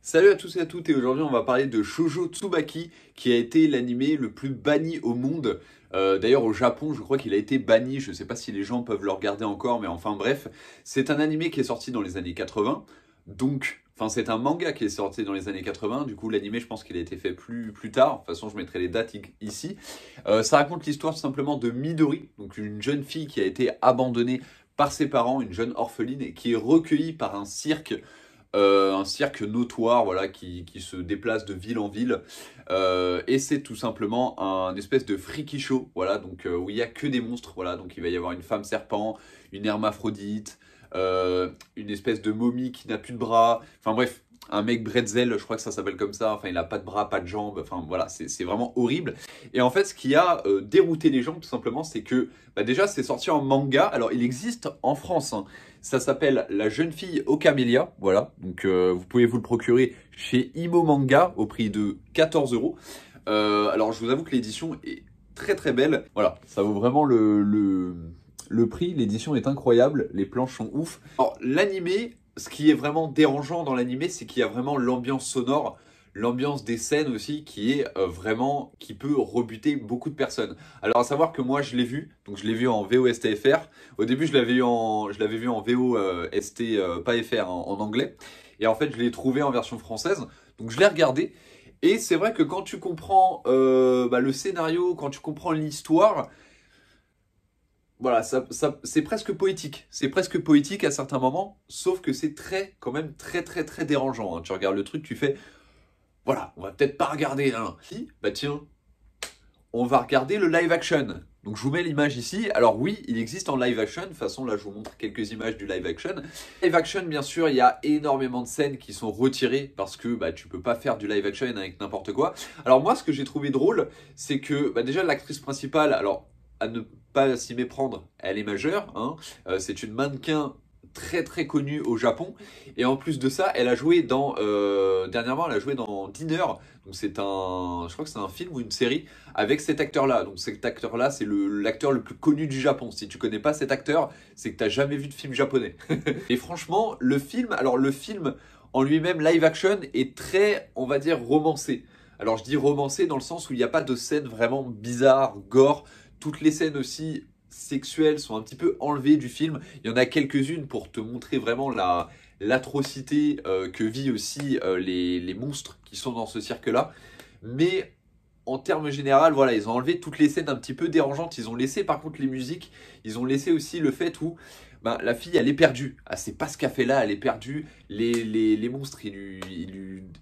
Salut à tous et à toutes, et aujourd'hui on va parler de Shoujo Tsubaki qui a été l'animé le plus banni au monde. D'ailleurs au Japon je crois qu'il a été banni, je sais pas si les gens peuvent le regarder encore, mais enfin bref. C'est un animé qui est sorti dans les années 80, enfin c'est un manga qui est sorti dans les années 80, du coup l'animé je pense qu'il a été fait plus tard, de toute façon je mettrai les dates ici. Ça raconte l'histoire tout simplement de Midori, donc une jeune fille qui a été abandonnée par ses parents, une jeune orpheline, et qui est recueillie par un cirque notoire, voilà, qui se déplace de ville en ville. Et c'est tout simplement un espèce de freaky show, voilà, donc où il y a que des monstres, voilà, donc il va y avoir une femme serpent, une hermaphrodite, une espèce de momie qui n'a plus de bras, enfin bref. Un mec bretzel, je crois que ça s'appelle comme ça, enfin il a pas de bras, pas de jambes, enfin voilà, c'est vraiment horrible. Et en fait ce qui a dérouté les gens tout simplement, c'est que déjà c'est sorti en manga, alors il existe en France, hein. Ça s'appelle La jeune fille aux camélias, voilà, donc vous pouvez vous le procurer chez Imo Manga au prix de 14 euros. Alors je vous avoue que l'édition est très très belle, voilà, ça vaut vraiment le prix, l'édition est incroyable, les planches sont ouf. Alors l'animé, ce qui est vraiment dérangeant dans l'animé, c'est qu'il y a vraiment l'ambiance sonore, l'ambiance des scènes aussi, qui est vraiment, qui peut rebuter beaucoup de personnes. Alors à savoir que moi je l'ai vu, donc je l'ai vu en VO-STFR. Au début je l'avais vu en VO-ST, pas FR, en anglais. Et en fait je l'ai trouvé en version française, donc je l'ai regardé. Et c'est vrai que quand tu comprends le scénario, quand tu comprends l'histoire, voilà, c'est presque poétique. C'est presque poétique à certains moments, sauf que c'est quand même très dérangeant, hein. Tu regardes le truc, tu fais, voilà, on va peut-être pas regarder, hein. Si, bah tiens, on va regarder le live action. Donc je vous mets l'image ici. Alors oui, il existe en live action. De toute façon, là, je vous montre quelques images du live action. Live action, bien sûr, il y a énormément de scènes qui sont retirées parce que tu peux pas faire du live action avec n'importe quoi. Alors moi, ce que j'ai trouvé drôle, c'est que déjà l'actrice principale, alors à ne pas s'y méprendre, elle est majeure, hein. C'est une mannequin très connue au Japon, et en plus de ça elle a joué dernièrement elle a joué dans Dinner, donc je crois que c'est un film ou une série avec cet acteur là, donc cet acteur là c'est l'acteur le plus connu du Japon. Si tu connais pas cet acteur, c'est que t'as jamais vu de film japonais. Et franchement le film en lui-même live action est très, on va dire, romancé. Alors je dis romancé dans le sens où il n'y a pas de scènes vraiment bizarres, gore. Toutes les scènes aussi sexuelles sont un petit peu enlevées du film. Il y en a quelques-unes pour te montrer vraiment l'atrocité que vit aussi les monstres qui sont dans ce cirque-là. Mais en termes généraux, voilà, ils ont enlevé toutes les scènes un petit peu dérangeantes. Ils ont laissé par contre les musiques. Ils ont laissé aussi le fait où la fille, elle est perdue. Elle sait pas ce qu'elle fait là, elle est perdue. Les monstres, ils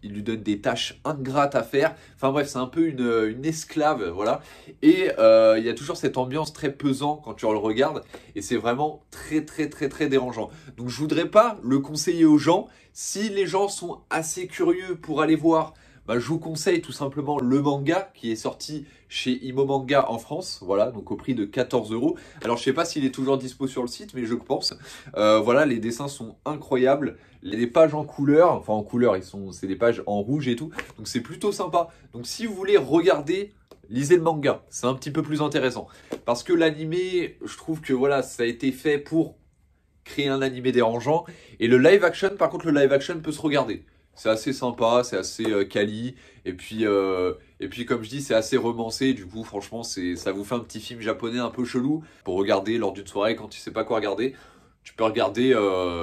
lui donnent des tâches ingrates à faire. Enfin bref, c'est un peu une esclave, voilà. Et il y a toujours cette ambiance très pesante quand tu le regardes. Et c'est vraiment très dérangeant. Donc je voudrais pas le conseiller aux gens. Si les gens sont assez curieux pour aller voir, je vous conseille tout simplement le manga qui est sorti chez Imo Manga en France, voilà, donc au prix de 14 euros. Alors je sais pas s'il est toujours dispo sur le site, mais je pense. Voilà, les dessins sont incroyables, les pages en couleur, enfin en couleur, c'est des pages en rouge et tout, donc c'est plutôt sympa. Donc si vous voulez regarder, lisez le manga, c'est un petit peu plus intéressant. Parce que l'animé, je trouve que voilà, ça a été fait pour créer un animé dérangeant. Et le live action, par contre, le live action peut se regarder. C'est assez sympa, c'est assez quali, et puis comme je dis, c'est assez romancé. Du coup, franchement, ça vous fait un petit film japonais un peu chelou pour regarder lors d'une soirée quand tu sais pas quoi regarder. Tu peux regarder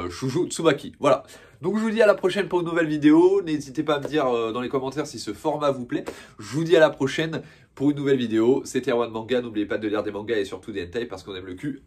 Shoujo Tsubaki. Voilà. Donc je vous dis à la prochaine pour une nouvelle vidéo. N'hésitez pas à me dire dans les commentaires si ce format vous plaît. Je vous dis à la prochaine pour une nouvelle vidéo. C'était Erwan Manga. N'oubliez pas de lire des mangas et surtout des hentai parce qu'on aime le cul.